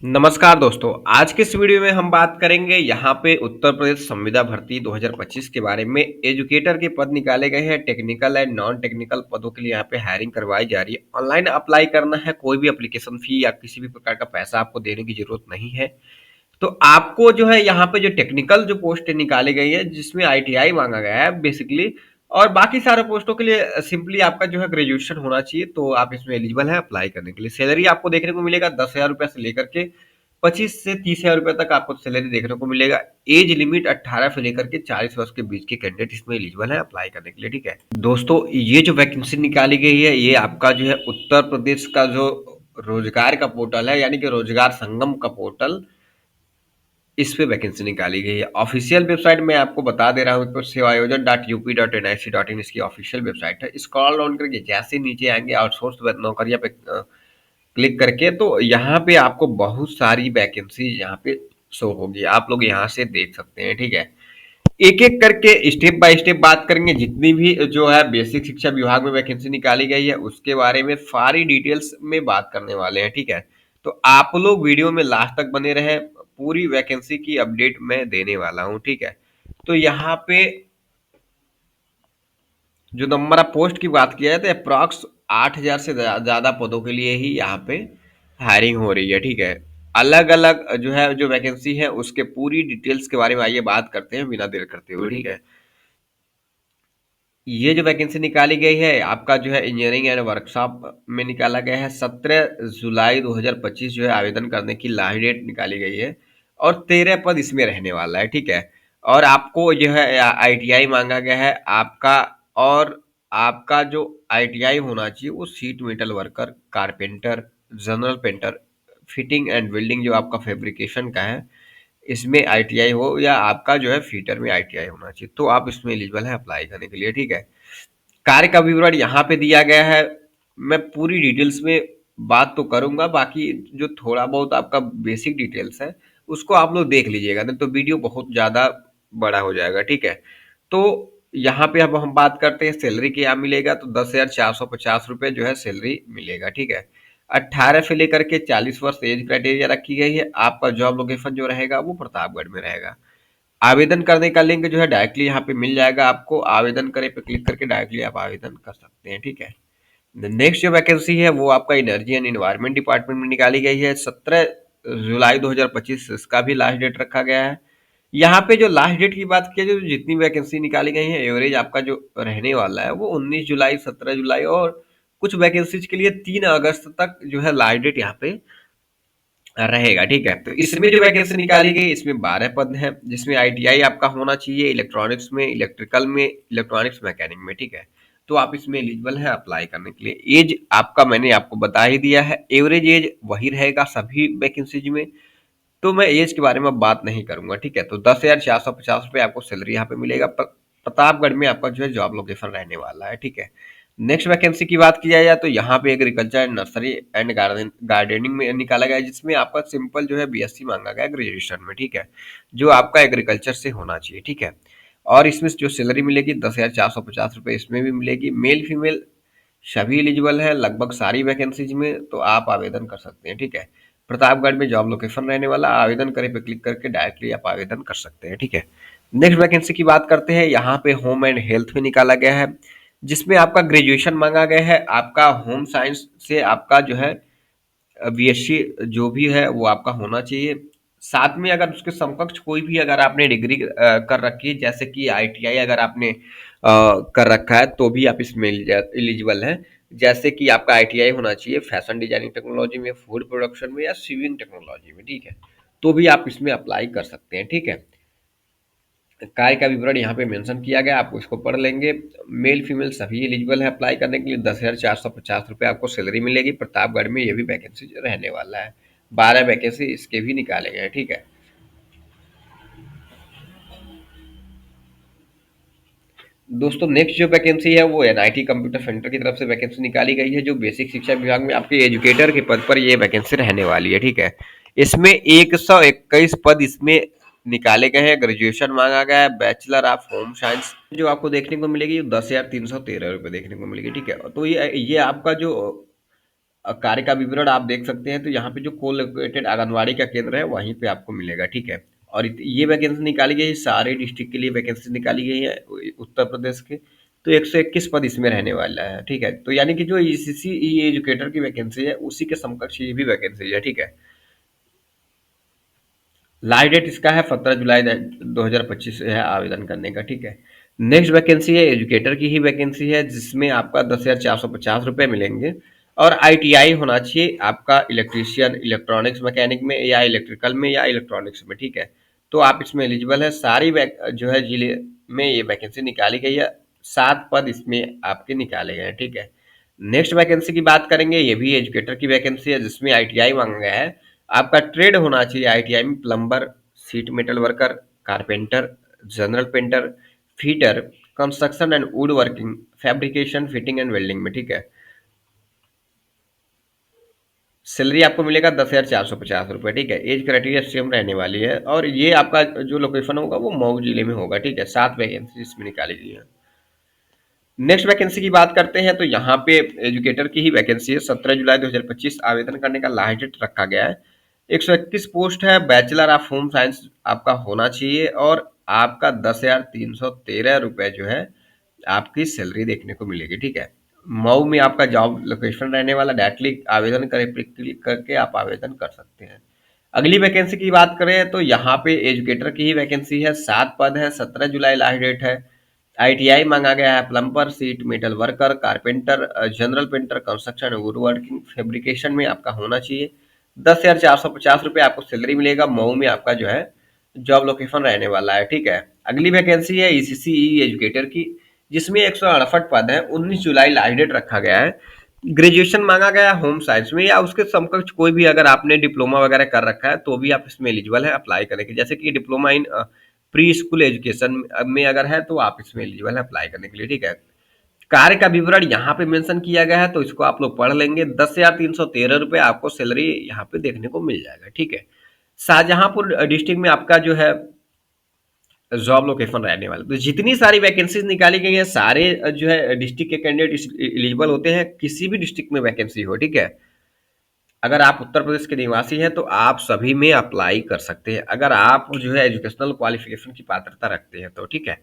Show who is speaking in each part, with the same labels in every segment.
Speaker 1: नमस्कार दोस्तों, आज के इस वीडियो में हम बात करेंगे यहाँ पे उत्तर प्रदेश संविदा भर्ती 2025 के बारे में। एजुकेटर के पद निकाले गए हैं, टेक्निकल एंड नॉन टेक्निकल पदों के लिए यहाँ पे हायरिंग करवाई जा रही है। ऑनलाइन अप्लाई करना है, कोई भी एप्लीकेशन फी या किसी भी प्रकार का पैसा आपको देने की जरूरत नहीं है। तो आपको जो है यहाँ पे जो टेक्निकल जो पोस्ट निकाली गई है जिसमें आईटीआई मांगा गया है बेसिकली, और बाकी सारे पोस्टों के लिए सिंपली आपका जो है ग्रेजुएशन होना चाहिए, तो आप इसमें एलिजिबल है अप्लाई करने के लिए। सैलरी आपको देखने को मिलेगा 10,000 रुपये से लेकर के 25 से 30,000 रुपये तक आपको सैलरी देखने को मिलेगा। एज लिमिट 18 से लेकर के 40 वर्ष के बीच के कैंडिडेट इसमें एलिजिबल है अप्लाई करने के लिए। ठीक है दोस्तों, ये जो वैकेंसी निकाली गई है ये आपका जो है उत्तर प्रदेश का जो रोजगार का पोर्टल है, यानी कि रोजगार संगम का पोर्टल, इस पे वैकेंसी निकाली गई है। ऑफिशियल वेबसाइट मैं आपको बता दे रहा हूँ, सेवायोजन.up.nic.in इसकी ऑफिशियल वेबसाइट है। स्क्रॉल डाउन करके जैसे नीचे आएंगे आउटसोर्स नौकरियां पे क्लिक करके, तो यहाँ पे आपको बहुत सारी वैकेंसी यहाँ पे शो होगी, आप लोग यहाँ से देख सकते हैं। ठीक है, एक एक करके स्टेप बाय स्टेप बात करेंगे। जितनी भी जो है बेसिक शिक्षा विभाग में वैकेंसी निकाली गई है उसके बारे में सारी डिटेल्स में बात करने वाले हैं। ठीक है, तो आप लोग वीडियो में लास्ट तक बने रहे, पूरी वैकेंसी की अपडेट मैं देने वाला हूँ। ठीक है, तो यहाँ पे जो नंबर ऑफ पोस्ट की बात किया है तो अप्रॉक्स 8,000 से ज्यादा पदों के लिए ही यहाँ पे हायरिंग हो रही है। ठीक है, अलग अलग जो है जो वैकेंसी है उसके पूरी डिटेल्स के बारे में आइए बात करते हैं बिना देर करते हुए। ठीक है, ये जो वैकेंसी निकाली गई है आपका जो है इंजीनियरिंग एंड वर्कशॉप में निकाला गया है। 17 जुलाई 2025 जो है आवेदन करने की लास्ट डेट निकाली गई है, और 13 पद इसमें रहने वाला है। ठीक है, और आपको जो है आईटीआई मांगा गया है आपका, और आपका जो आईटीआई होना चाहिए वो seat metal worker, carpenter, general painter, fitting and welding जो आपका फैब्रिकेशन का है इसमें आईटीआई हो, या आपका जो है फीटर में आईटीआई होना चाहिए, तो आप इसमें एलिजिबल है अप्लाई करने के लिए। ठीक है, कार्य का विवरण यहाँ पे दिया गया है। मैं पूरी डिटेल्स में बात तो करूंगा, बाकी जो थोड़ा बहुत आपका बेसिक डिटेल्स है उसको आप लोग देख लीजिएगा, नहीं तो वीडियो बहुत ज़्यादा बड़ा हो जाएगा। ठीक है, तो यहाँ पे अब हम बात करते हैं सैलरी क्या मिलेगा, तो 10,450 रुपये जो है सैलरी मिलेगा। ठीक है, 18 से लेकर के 40 वर्ष एज क्राइटेरिया रखी गई है। आपका जॉब लोकेशन जो रहेगा वो प्रतापगढ़ में रहेगा। आवेदन करने का लिंक जो है डायरेक्टली यहाँ पे मिल जाएगा आपको, आवेदन करे पे क्लिक करके डायरेक्टली आप आवेदन कर सकते हैं। ठीक है, नेक्स्ट जो वैकेंसी है वो आपका एनर्जी एंड एनवायरनमेंट डिपार्टमेंट में निकाली गई है। 17 जुलाई 2025 इसका भी लास्ट डेट रखा गया है। यहाँ पे जो लास्ट डेट की बात की जाए, जो जितनी वैकेंसी निकाली गई है एवरेज आपका जो रहने वाला है वो 19 जुलाई, 17 जुलाई, और कुछ वैकेंसीज के लिए 3 अगस्त तक जो है लास्ट डेट यहाँ पे रहेगा। ठीक है, तो इसमें जो वैकेंसी निकाली गई इसमें 12 पद हैं, जिसमें आईटीआई आपका होना चाहिए इलेक्ट्रॉनिक्स में, इलेक्ट्रिकल में, इलेक्ट्रॉनिक्स मैकेनिक में। ठीक है, तो आप इसमें एलिजिबल है अप्लाई करने के लिए। एज आपका मैंने आपको बता ही दिया है, एवरेज एज वही रहेगा सभी वैकेंसीज में, तो मैं एज के बारे में अब बात नहीं करूंगा। ठीक है, तो 10,450 रुपये आपको सैलरी यहाँ पे मिलेगा। प्रतापगढ़ में आपका जो है जॉब लोकेशन रहने वाला है। ठीक है, नेक्स्ट वैकेंसी की बात की जाए तो यहाँ पे agriculture and nursery and gardening में निकाला गया है, जिसमें आपका सिंपल जो है बीएससी मांगा गया ग्रेजुएशन में। ठीक है, जो आपका एग्रीकल्चर से होना चाहिए। ठीक है, और इसमें जो सैलरी मिलेगी 10,450 रुपये इसमें भी मिलेगी। मेल फीमेल सभी एलिजिबल है लगभग सारी वैकेंसीज में, तो आप आवेदन कर सकते हैं। ठीक है, प्रतापगढ़ में जॉब लोकेशन रहने वाला, आवेदन करे पे क्लिक करके डायरेक्टली आप आवेदन कर सकते हैं। ठीक है, नेक्स्ट वैकेंसी की बात करते हैं। यहाँ पे होम एंड हेल्थ में निकाला गया है, जिसमें आपका ग्रेजुएशन मांगा गया है। आपका होम साइंस से आपका जो है बीएससी जो भी है वो आपका होना चाहिए। साथ में अगर उसके समकक्ष कोई भी अगर आपने डिग्री कर रखी है, जैसे कि आईटीआई अगर आपने कर रखा है, तो भी आप इसमें एलिजिबल हैं। जैसे कि आपका आईटीआई होना चाहिए फैशन डिजाइनिंग टेक्नोलॉजी में, फूड प्रोडक्शन में, या सिविंग टेक्नोलॉजी में। ठीक है, तो भी आप इसमें अप्लाई कर सकते हैं। ठीक है, कार्य का विवरण यहाँ पे मेंशन किया गया, आप उसको पढ़ लेंगे। मेल फीमेल सभी एलिजिबल है अप्लाई करने के लिए। 10,450 रुपये आपको सैलरी मिलेगी। प्रतापगढ़ में ये भी वैकेंसी रहने वाला है। 12 वैकेंसी इसके भी निकाले गए हैं। ठीक है दोस्तों, नेक्स्ट जो वैकेंसी है वो एनआईटी कंप्यूटर सेंटर की तरफ से वैकेंसी निकाली गई है, जो बेसिक शिक्षा विभाग में आपके एजुकेटर के पद पर ये वैकेंसी रहने वाली है। ठीक है, इसमें 121 पद इसमें निकाले गए हैं। ग्रेजुएशन मांगा गया है, बैचलर ऑफ होम साइंस जो आपको देखने को मिलेगी 10,313 रुपये देखने को मिलेगी। ठीक है, तो ये आपका जो कार्य का विवरण आप देख सकते हैं, तो यहाँ पे जो कोलोकेटेड आंगनवाड़ी का केंद्र है वहीं पे आपको मिलेगा, ठीक है। और ये वैकेंसी निकाली गई है, सारे डिस्ट्रिक्ट के लिए वैकेंसी निकाली गई है उत्तर प्रदेश के। तो 121 पद इसमें रहने वाला है, ठीक है। तो यानी कि जो ईसीसी ई एजुकेटर की वैकेंसी है उसी के समकक्ष ये भी वैकेंसी है, ठीक है। लास्ट डेट इसका है 17 जुलाई 2025 है आवेदन करने का, ठीक है। नेक्स्ट वैकेंसी है एजुकेटर की ही वैकेंसी है, जिसमें आपका 10,450 रुपये मिलेंगे। और आईटीआई होना चाहिए आपका इलेक्ट्रीशियन, इलेक्ट्रॉनिक्स मैकेनिक में या इलेक्ट्रिकल में या इलेक्ट्रॉनिक्स में, ठीक है। तो आप इसमें एलिजिबल है। सारी जो है जिले में ये वैकेंसी निकाली गई है, 7 पद इसमें आपके निकाले गए हैं, ठीक है। नेक्स्ट वैकेंसी की बात करेंगे, ये भी एजुकेटर की वैकेंसी है, जिसमें आईटीआई मांगा गया है। आपका ट्रेड होना चाहिए आईटीआई में plumber, seat metal worker, carpenter, general painter, fitter, construction and would working, fabrication, fitting and welding में, ठीक है। सैलरी आपको मिलेगा 10,450 रुपये, ठीक है। एज क्राइटेरिया सेम रहने वाली है, और ये आपका जो लोकेशन होगा वो मऊ जिले में होगा, ठीक है। 7 वैकेंसी इसमें निकाली गई है। नेक्स्ट वैकेंसी की बात करते हैं, तो यहाँ पे एजुकेटर की ही वैकेंसी है। 17 जुलाई 2025 आवेदन करने का लास्ट डेट रखा गया है। 121 पोस्ट है। बैचलर ऑफ होम साइंस आपका होना चाहिए, और आपका 10,313 रुपये जो है आपकी सैलरी देखने को मिलेगी, ठीक है। मऊ में आपका जॉब लोकेशन रहने वाला। डायरेक्टली आवेदन करें, क्लिक करके आप आवेदन कर सकते हैं। अगली वैकेंसी की बात करें, तो यहाँ पे एजुकेटर की ही वैकेंसी है। 7 पद है। 17 जुलाई लास्ट डेट है। आईटीआई मांगा गया है plumber, seat metal worker, carpenter, general painter, construction, would working, fabrication में आपका होना चाहिए। 10,450 रुपये आपको सैलरी मिलेगा। मऊ में आपका जो है जॉब लोकेशन रहने वाला है, ठीक है। अगली वैकेंसी है ईसीसी एजुकेटर की, जिसमें 168 पद है। 19 जुलाई लास्ट डेट रखा गया है। ग्रेजुएशन मांगा गया है होम साइंस में, या उसके समकक्ष कोई भी, अगर आपने डिप्लोमा वगैरह कर रखा है तो भी आप इसमें एलिजिबल है अप्लाई करने के। जैसे कि diploma in pre school education में अगर है तो आप इसमें एलिजिबल है अप्लाई करने के लिए, ठीक है। कार्य का विवरण यहाँ पे मेंशन किया गया है, तो इसको आप लोग पढ़ लेंगे। 10,313 रुपये आपको सैलरी यहाँ पे देखने को मिल जाएगा, ठीक है। शाहजहांपुर डिस्ट्रिक्ट में आपका जो है जॉब लोकेशन रहने वाला। तो जितनी सारी वैकेंसीज निकाली गई है, सारे जो है डिस्ट्रिक्ट के कैंडिडेट एलिजिबल होते हैं, किसी भी डिस्ट्रिक्ट में वैकेंसी हो, ठीक है। अगर आप उत्तर प्रदेश के निवासी हैं तो आप सभी में अप्लाई कर सकते हैं, अगर आप जो है एजुकेशनल क्वालिफिकेशन की पात्रता रखते हैं तो, ठीक है।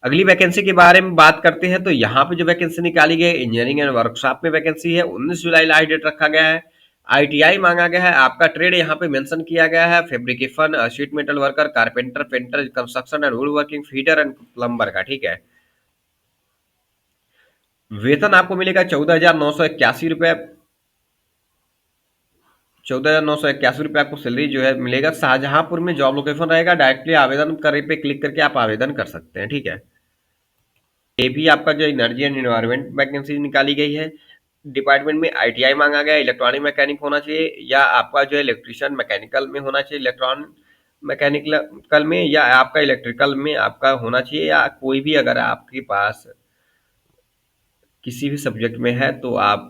Speaker 1: अगली वैकेंसी के बारे में बात करते हैं, तो यहाँ पे जो वैकेंसी निकाली गई है इंजीनियरिंग एंड वर्कशॉप में वैकेंसी है। 19 जुलाई लास्ट डेट रखा गया है। आईटीआई मांगा गया है। आपका ट्रेड यहाँ पे मेंशन किया गया है fabrication, sheet metal worker, carpenter, painter, construction and would working, fitter and plumber का, ठीक है। वेतन आपको मिलेगा 14,981 रुपये। 14,981 रुपये आपको सैलरी जो है मिलेगा। शाहजहांपुर में जॉब लोकेशन रहेगा। डायरेक्टली आवेदन करे पे क्लिक करके आप आवेदन कर सकते हैं, ठीक है। ये भी आपका जो एनर्जी एंड एनवायरमेंट वैकेंसी निकाली गई है। डिपार्टमेंट में आईटीआई मांगा गया है, इलेक्ट्रॉनिक मैकेनिक होना चाहिए, या आपका जो है इलेक्ट्रिशियन मैकेनिकल में होना चाहिए, इलेक्ट्रॉनिक मैकेनिकल में, या आपका इलेक्ट्रिकल में आपका होना चाहिए, या कोई भी अगर आपके पास किसी भी सब्जेक्ट में है तो आप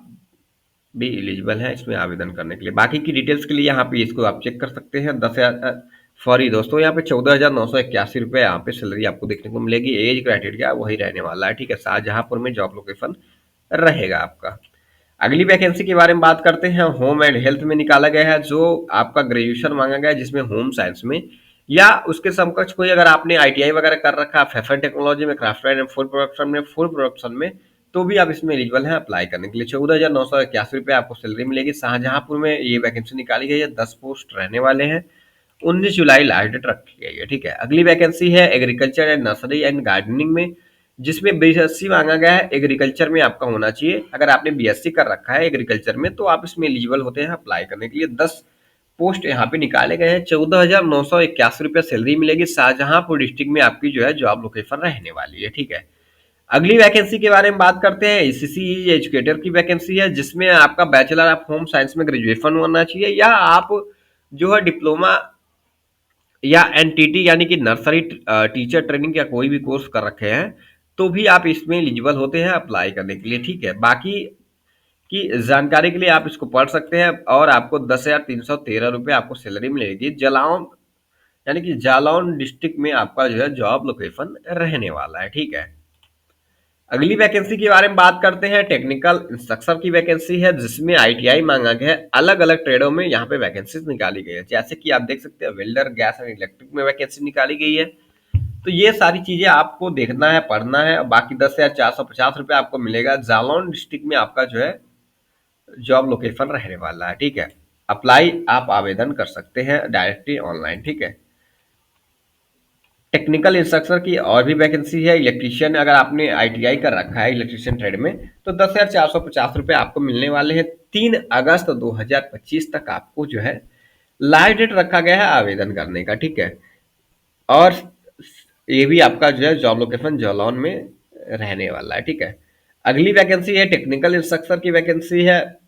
Speaker 1: भी एलिजिबल हैं इसमें आवेदन करने के लिए। बाकी की डिटेल्स के लिए यहाँ पे इसको आप चेक कर सकते हैं। 10,000 सॉरी दोस्तों, यहाँ पे 14,981 रुपये यहाँ पे सैलरी आपको देखने को मिलेगी। एज क्राइटेरिया वही रहने वाला है, ठीक है। शाहजहांपुर में जॉब लोकेशन रहेगा आपका। अगली वैकेंसी के बारे में बात करते हैं। होम एंड हेल्थ में निकाला गया है, जो आपका ग्रेजुएशन मांगा गया है, जिसमें होम साइंस में या उसके समकक्ष कोई, अगर आपने आईटीआई वगैरह कर रखा है फैशन टेक्नोलॉजी में, क्राफ्टमैन एंड फूड प्रोडक्शन में, तो भी आप इसमें एलिजिबल हैं अप्लाई करने के लिए। 14,981 रुपये आपको सैलरी मिलेगी। शाहजहांपुर में ये वैकेंसी निकाली गई है। 10 पोस्ट रहने वाले हैं। 19 जुलाई लास्ट डेट रखी गई है, ठीक है। अगली वैकेंसी है agriculture and nursery and gardening में, जिसमें बीएससी मांगा गया है। एग्रीकल्चर में आपका होना चाहिए, अगर आपने बीएससी कर रखा है एग्रीकल्चर में तो आप इसमें एलिजिबल होते हैं अप्लाई करने के लिए। 10 पोस्ट यहाँ पे निकाले गए हैं। 14,981 रुपये सैलरी मिलेगी। शाहजहांपुर डिस्ट्रिक्ट में आपकी जो है जॉब लोकेशन रहने वाली है, ठीक है। अगली वैकेंसी के बारे में बात करते हैं। ईसीसी एजुकेटर की वैकेंसी है, जिसमें आपका बैचलर ऑफ होम साइंस में ग्रेजुएशन होना चाहिए, या आप जो है डिप्लोमा या एनटीटी यानी कि नर्सरी टीचर ट्रेनिंग या कोई भी कोर्स कर रखे हैं तो भी आप इसमें एलिजिबल होते हैं अप्लाई करने के लिए, ठीक है। बाकी की जानकारी के लिए आप इसको पढ़ सकते हैं। और आपको 10,313 रुपये आपको सैलरी मिलेगी। जलाउन यानी कि जालौन डिस्ट्रिक्ट में आपका जो है जॉब लोकेशन रहने वाला है, ठीक है। अगली वैकेंसी के बारे में बात करते हैं। टेक्निकल इंस्ट्रक्टर की वैकेंसी है जिसमें आईटीआई मांगा गया है। अलग अलग ट्रेडों में यहाँ पे वैकेंसीज निकाली गई है, जैसे कि आप देख सकते हैं वेल्डर, गैस एंड इलेक्ट्रिक में वैकेंसी निकाली गई है। तो ये सारी चीजें आपको देखना है, पढ़ना है। बाकी 10,450 रुपये आपको मिलेगा। जालौन डिस्ट्रिक्ट में आपका जो है जॉब लोकेशन रहने वाला है, ठीक है। अप्लाई आप आवेदन कर सकते हैं डायरेक्टली ऑनलाइन, ठीक है। टेक्निकल इंस्ट्रक्टर की और भी वैकेंसी है। इलेक्ट्रीशियन, अगर आपने आईटीआई कर रखा है इलेक्ट्रीशियन ट्रेड में, तो 10,450 रुपये आपको मिलने वाले हैं। 3 अगस्त 2025 तक आपको जो है लास्ट डेट रखा गया है आवेदन करने का, ठीक है। और ये भी आपका जो है जॉब लोकेशन जालौन में रहने वाला है, ठीक है। अगली वैकेंसी है टेक्निकल इंस्ट्रक्टर की वैकेंसी है।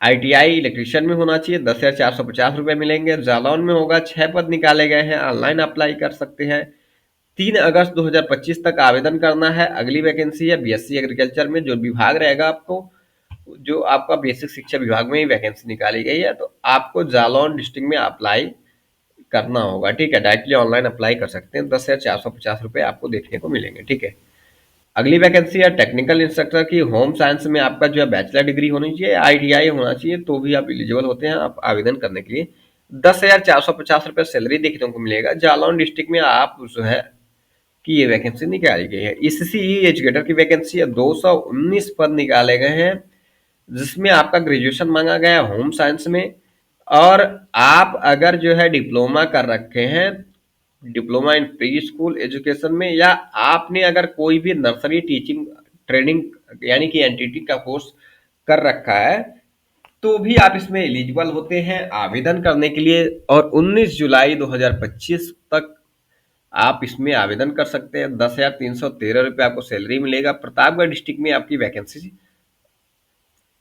Speaker 1: आईटीआई इलेक्ट्रीशियन में होना चाहिए। 10,450 रुपये मिलेंगे। जालौन में होगा। 6 पद निकाले गए हैं। ऑनलाइन अप्लाई कर सकते हैं। 3 अगस्त 2025 तक आवेदन करना है। अगली वैकेंसी है बीएससी एग्रीकल्चर में। जो विभाग रहेगा आपको, जो आपका बेसिक शिक्षा विभाग में ही वैकेंसी निकाली गई है, तो आपको जालौन डिस्ट्रिक्ट में अप्लाई करना होगा, ठीक है। डायरेक्टली ऑनलाइन अप्लाई कर सकते हैं। 10,450 रुपये आपको देखने को मिलेंगे, ठीक है। अगली वैकेंसी है टेक्निकल इंस्ट्रक्टर की। होम साइंस में आपका जो है बैचलर डिग्री होनी चाहिए, आईटीआई होना चाहिए, तो भी आप एलिजिबल होते हैं आप आवेदन करने के लिए। 10,450 रुपये सैलरी देखने को मिलेगा। जालौन डिस्ट्रिक्ट में आप जो है कि ये वैकेंसी निकाली गई है। इससीई एजुकेटर की वैकेंसी है। 219 पद निकाले गए हैं, जिसमें आपका ग्रेजुएशन मांगा गया है होम साइंस में। और आप अगर जो है डिप्लोमा कर रखे हैं, diploma in pre school education में, या आपने अगर कोई भी नर्सरी टीचिंग ट्रेनिंग यानी कि एनटीटी का कोर्स कर रखा है, तो भी आप इसमें एलिजिबल होते हैं आवेदन करने के लिए। और 19 जुलाई 2025 तक आप इसमें आवेदन कर सकते हैं। 10,313 रुपये आपको सैलरी मिलेगा। प्रतापगढ़ डिस्ट्रिक्ट में आपकी वैकेंसी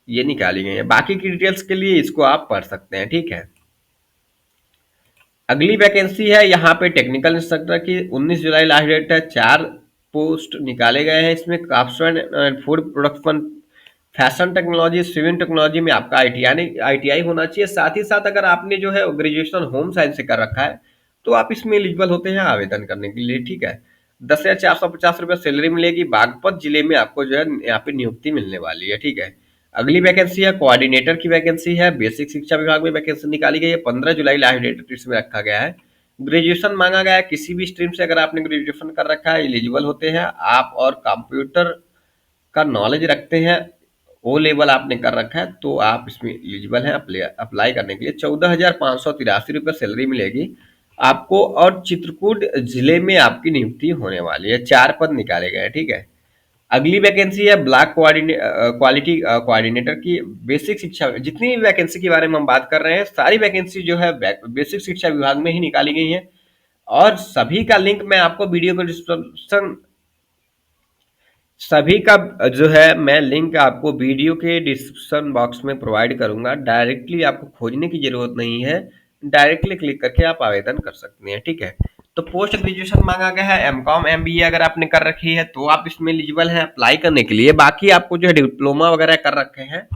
Speaker 1: ये निकाली गई है। बाकी की डिटेल्स के लिए इसको आप पढ़ सकते हैं, ठीक है। अगली वैकेंसी है यहाँ पे टेक्निकल इंस्ट्रक्टर की। 19 जुलाई लास्ट डेट है। 4 पोस्ट निकाले गए हैं इसमें। Craftsman and food production, fashion technology, civil technology में आपका आईटीआई होना चाहिए। साथ ही साथ अगर आपने जो है ग्रेजुएशन होम साइंस से कर रखा है, तो आप इसमें एलिजिबल होते हैं आवेदन करने के लिए, ठीक है। 10,450 रुपये सैलरी मिलेगी। बागपत जिले में आपको जो है यहाँ पे नियुक्ति मिलने वाली है, ठीक है। अगली वैकेंसी है कोऑर्डिनेटर की वैकेंसी है। बेसिक शिक्षा विभाग में वैकेंसी निकाली गई है। 15 जुलाई लास्ट डेट इसमें रखा गया है। ग्रेजुएशन मांगा गया है। किसी भी स्ट्रीम से अगर आपने ग्रेजुएशन कर रखा है एलिजिबल होते हैं आप। और कंप्यूटर का नॉलेज रखते हैं, ओ लेवल आपने कर रखा है, तो आप इसमें एलिजिबल हैं अप्लाई करने के लिए। 14,583 रुपये सैलरी मिलेगी आपको। और चित्रकूट जिले में आपकी नियुक्ति होने वाली है। 4 पद निकाले गए हैं, ठीक है। अगली वैकेंसी है ब्लॉक क्वालिटी कोऑर्डिनेटर की। बेसिक शिक्षा, जितनी भी वैकेंसी के बारे में हम बात कर रहे हैं, सारी वैकेंसी जो है बेसिक शिक्षा विभाग में ही निकाली गई है। और सभी का लिंक मैं आपको वीडियो को डिस्क्रिप्शन, सभी का जो है मैं लिंक आपको वीडियो के डिस्क्रिप्शन बॉक्स में प्रोवाइड करूंगा। डायरेक्टली आपको खोजने की जरूरत नहीं है, डायरेक्टली क्लिक करके आप आवेदन कर सकते हैं, ठीक है। तो पोस्ट ग्रेजुएशन मांगा गया है। एमकॉम एमबीए अगर आपने कर रखी है तो आप इसमें एलिजिबल हैं अप्लाई करने के लिए। बाकी आपको जो है डिप्लोमा वगैरह कर रखे हैं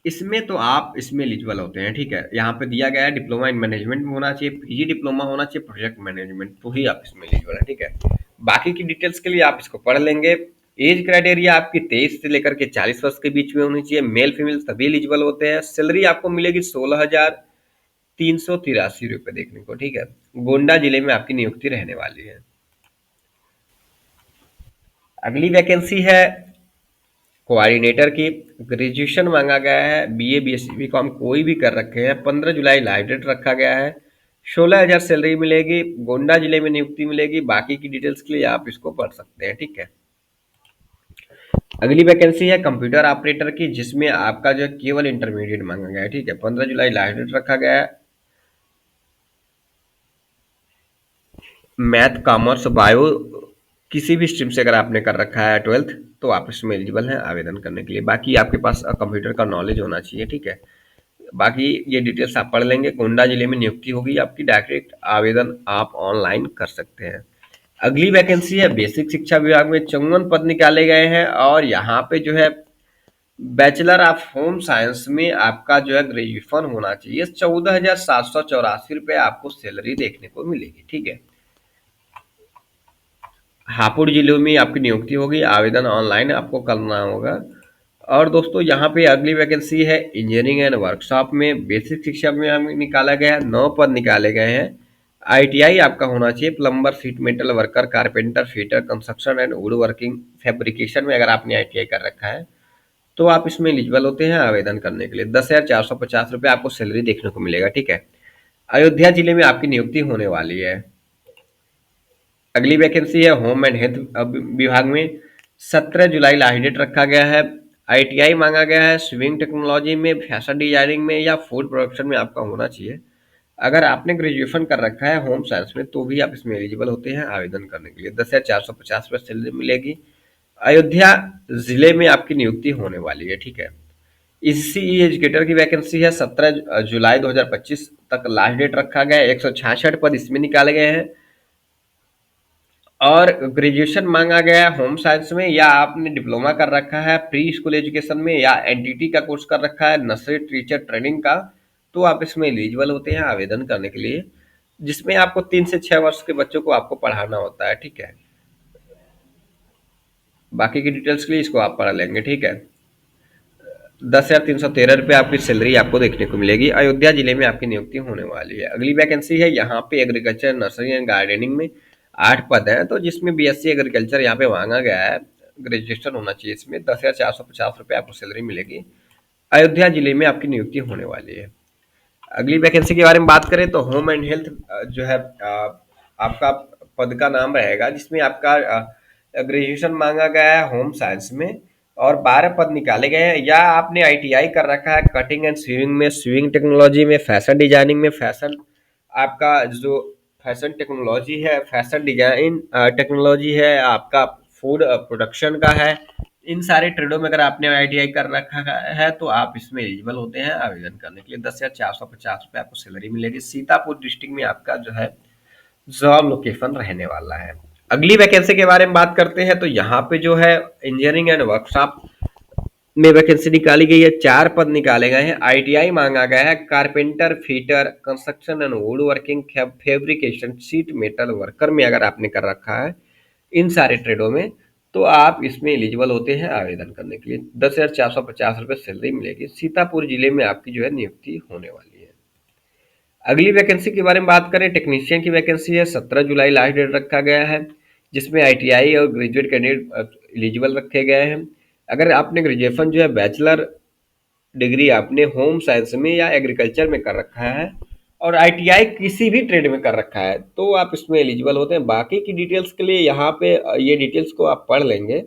Speaker 1: इसमें, तो आप इसमें एलिजिबल होते हैं, ठीक है। यहाँ पे दिया गया है डिप्लोमा इन मैनेजमेंट में होना चाहिए, पीजी डिप्लोमा होना चाहिए प्रोजेक्ट मैनेजमेंट, तो ही आप इसमें एलिजिबल है, ठीक है। बाकी की डिटेल्स के लिए आप इसको पढ़ लेंगे। एज क्राइटेरिया आपकी 23 से लेकर के 40 वर्ष के बीच में होनी चाहिए। मेल फीमेल सभी एलिजिबल होते हैं। सैलरी आपको मिलेगी 16,383 रुपये देखने को, ठीक है। गोंडा जिले में आपकी नियुक्ति रहने वाली है। अगली वैकेंसी है कोऑर्डिनेटर की। ग्रेजुएशन मांगा गया है। बीए बीएससी बीकॉम कोई भी कर रखे हैं। 15 जुलाई लास्ट डेट रखा गया है। 16,000 सैलरी मिलेगी। गोंडा जिले में नियुक्ति मिलेगी। बाकी की डिटेल्स के लिए आप इसको पढ़ सकते हैं, ठीक है। अगली वैकेंसी है कंप्यूटर ऑपरेटर की, जिसमें आपका जो केवल इंटरमीडिएट मांगा गया है, ठीक है। 15 जुलाई लास्ट डेट रखा गया है। मैथ, कॉमर्स, बायो किसी भी स्ट्रीम से अगर आपने कर रखा है 12th, तो आप इसमें एलिजिबल हैं आवेदन करने के लिए। बाकी आपके पास कंप्यूटर का नॉलेज होना चाहिए, ठीक है। बाकी ये डिटेल्स आप पढ़ लेंगे। गोंडा जिले में नियुक्ति होगी आपकी। डायरेक्ट आवेदन आप ऑनलाइन कर सकते हैं। अगली वैकेंसी है बेसिक शिक्षा विभाग में। 54 पद निकाले गए हैं। और यहाँ पे जो है बैचलर ऑफ होम साइंस में आपका जो है ग्रेजुएशन होना चाहिए। 14,784 रुपये आपको सैलरी देखने को मिलेगी, ठीक है। हापुड़ जिले में आपकी नियुक्ति होगी। आवेदन ऑनलाइन आपको करना होगा। और दोस्तों यहाँ पे अगली वैकेंसी है इंजीनियरिंग एंड वर्कशॉप में। बेसिक शिक्षा में हमें निकाला गया है, 9 पद निकाले गए हैं। आईटीआई आपका होना चाहिए, plumber, sheet metal worker, carpenter, fitter, construction and would working, fabrication में अगर आपने आईटीआई कर रखा है तो आप इसमें एलिजिबल होते हैं आवेदन करने के लिए। 10,450 रुपये आपको सैलरी देखने को मिलेगा, ठीक है। अयोध्या जिले में आपकी नियुक्ति होने वाली है। अगली वैकेंसी है होम एंड हेल्थ विभाग में। 17 जुलाई लास्ट डेट रखा गया है। आईटीआई मांगा गया है, स्विमिंग टेक्नोलॉजी में, फैशन डिजाइनिंग में या फूड प्रोडक्शन में आपका होना चाहिए। अगर आपने ग्रेजुएशन कर रखा है होम साइंस में तो भी आप इसमें एलिजिबल होते हैं आवेदन करने के लिए। 10,450 रुपये सैलरी मिलेगी। अयोध्या जिले में आपकी नियुक्ति होने वाली है, ठीक है। इसी एजुकेटर की वैकेंसी है। 17 जुलाई 2025 तक लास्ट डेट रखा गया है। 166 पद इसमें निकाले गए हैं। और ग्रेजुएशन मांगा गया है होम साइंस में, या आपने डिप्लोमा कर रखा है प्री स्कूल एजुकेशन में, या एनटीटी का कोर्स कर रखा है, नर्सरी टीचर ट्रेनिंग का, तो आप इसमें एलिजिबल होते हैं आवेदन करने के लिए, जिसमें आपको 3 से 6 वर्ष के बच्चों को आपको पढ़ाना होता है, ठीक है। बाकी की डिटेल्स के लिए इसको आप पढ़ लेंगे, ठीक है। 10,313 रुपये आपकी सैलरी आपको देखने को मिलेगी। अयोध्या जिले में आपकी नियुक्ति होने वाली है। अगली वैकेंसी है यहाँ पे एग्रीकल्चर, नर्सरी एंड गार्डनिंग में। 8 पद हैं, तो जिसमें बीएससी एग्रीकल्चर यहाँ पे मांगा गया है। ग्रेजुएशन होना चाहिए इसमें। 10,450 रुपये आपको सैलरी मिलेगी। अयोध्या जिले में आपकी नियुक्ति होने वाली है। अगली वैकेंसी के बारे में बात करें तो होम एंड हेल्थ जो है आपका पद का नाम रहेगा, जिसमें आपका ग्रेजुएशन मांगा गया है होम साइंस में, और 12 पद निकाले गए हैं। या आपने आईटीआई कर रखा है कटिंग एंड स्विंग में, स्विंग टेक्नोलॉजी में, फैशन डिजाइनिंग में, फैशन आपका जो फैशन टेक्नोलॉजी है, फैशन डिजाइन टेक्नोलॉजी है, आपका फूड प्रोडक्शन का है। इन सारे ट्रेडों में अगर आपने आईटीआई कर रखा है तो आप इसमें एलिजिबल होते हैं आवेदन करने के लिए। 10,450 रुपये आपको सैलरी मिलेगी। सीतापुर डिस्ट्रिक्ट में आपका जो है जॉब लोकेशन रहने वाला है। अगली वैकेंसी के बारे में बात करते हैं तो यहाँ पे जो है इंजीनियरिंग एंड वर्कशॉप में वैकेंसी निकाली गई है। 4 पद निकाले गए हैं। आईटीआई मांगा गया है carpenter, fitter, construction and would working, fabrication, sheet metal worker में अगर आपने कर रखा है इन सारे ट्रेडों में तो आप इसमें एलिजिबल होते हैं आवेदन करने के लिए। 10,450 रुपये सैलरी मिलेगी। सीतापुर जिले में आपकी जो है नियुक्ति होने वाली है। अगली वैकेंसी के बारे में बात करें, टेक्नीशियन की वैकेंसी है। 17 जुलाई लास्ट डेट रखा गया है, जिसमें आईटीआई और ग्रेजुएट कैंडिडेट एलिजिबल रखे गए हैं। अगर आपने ग्रेजुएशन जो है बैचलर डिग्री आपने होम साइंस में या एग्रीकल्चर में कर रखा है और आईटीआई किसी भी ट्रेड में कर रखा है तो आप इसमें एलिजिबल होते हैं। बाकी की डिटेल्स के लिए यहाँ पे ये डिटेल्स को आप पढ़ लेंगे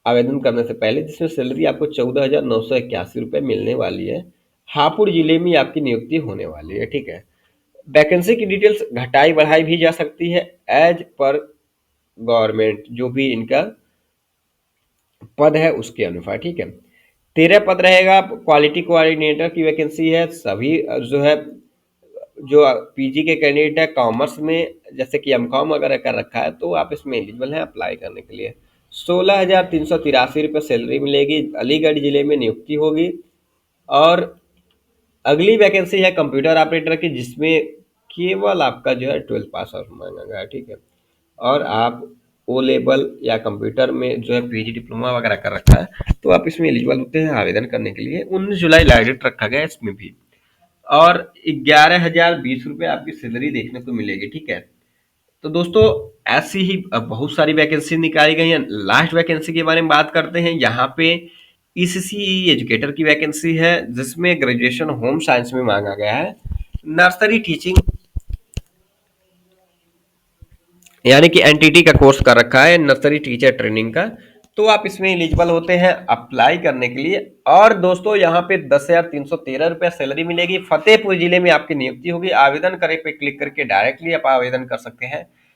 Speaker 1: आवेदन करने से पहले, जिसमें सैलरी आपको 14,981 रुपये मिलने वाली है। हापुड़ जिले में आपकी नियुक्ति होने वाली है, ठीक है। वैकेंसी की डिटेल्स घटाई बढ़ाई भी जा सकती है एज पर गवर्नमेंट, जो भी इनका पद है उसके अनुसार, ठीक है। 13 पद रहेगा। क्वालिटी कोऑर्डिनेटर की वैकेंसी है। सभी जो है जो पीजी के कैंडिडेट है कॉमर्स में, जैसे कि एमकॉम वगैरह कर रखा है तो आप इसमें एलिजिबल हैं अप्लाई करने के लिए। 16,383 रुपये सैलरी मिलेगी। अलीगढ़ जिले में नियुक्ति होगी। और अगली वैकेंसी है कंप्यूटर ऑपरेटर की, जिसमें केवल आपका जो है 12 पास आउट मांगा गया है, ठीक है। और आप ओ लेवल या कंप्यूटर में जो है पीजी डिप्लोमा वगैरह कर रखा है तो आप इसमें एलिजिबल होते हैं आवेदन करने के लिए। 19 जुलाई लास्ट डेट रखा गया है इसमें भी। और 11,020 रुपये आपकी सैलरी देखने को मिलेगी, ठीक है। तो दोस्तों ऐसी ही बहुत सारी वैकेंसी निकाली गई हैं। लास्ट वैकेंसी के बारे में बात करते हैं। यहाँ पे ईसीसी एजुकेटर की वैकेंसी है, जिसमें ग्रेजुएशन होम साइंस में मांगा गया है। नर्सरी टीचिंग यानी कि एनटीटी का कोर्स कर रखा है, नर्सरी टीचर ट्रेनिंग का, तो आप इसमें एलिजिबल होते हैं अप्लाई करने के लिए। और दोस्तों यहाँ पे 10,313 रुपये सैलरी मिलेगी। फतेहपुर जिले में आपकी नियुक्ति होगी। आवेदन करें पे क्लिक करके डायरेक्टली आप आवेदन कर सकते हैं।